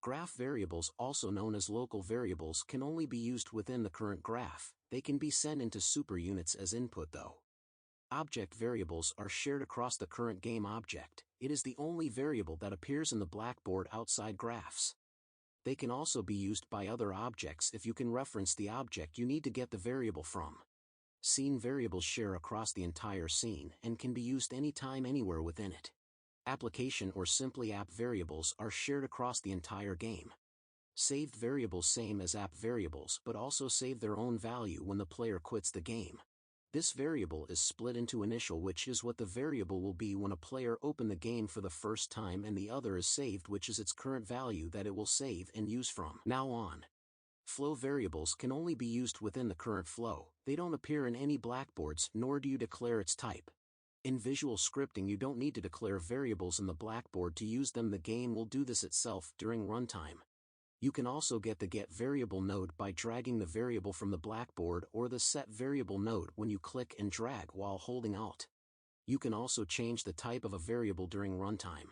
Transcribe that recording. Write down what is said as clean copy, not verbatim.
Graph variables, also known as local variables, can only be used within the current graph. They can be sent into superunits as input though. Object variables are shared across the current game object. It is the only variable that appears in the blackboard outside graphs. They can also be used by other objects if you can reference the object you need to get the variable from. Scene variables share across the entire scene and can be used anytime anywhere within it. Application or simply app variables are shared across the entire game. Saved variables, same as app variables, but also save their own value when the player quits the game. This variable is split into initial, which is what the variable will be when a player open the game for the first time, and the other is saved, which is its current value that it will save and use from now on. Flow variables can only be used within the current flow. They don't appear in any blackboards, nor do you declare its type. In visual scripting, you don't need to declare variables in the blackboard to use them. The game will do this itself during runtime. You can also get the get variable node by dragging the variable from the blackboard, or the set variable node when you click and drag while holding Alt. You can also change the type of a variable during runtime.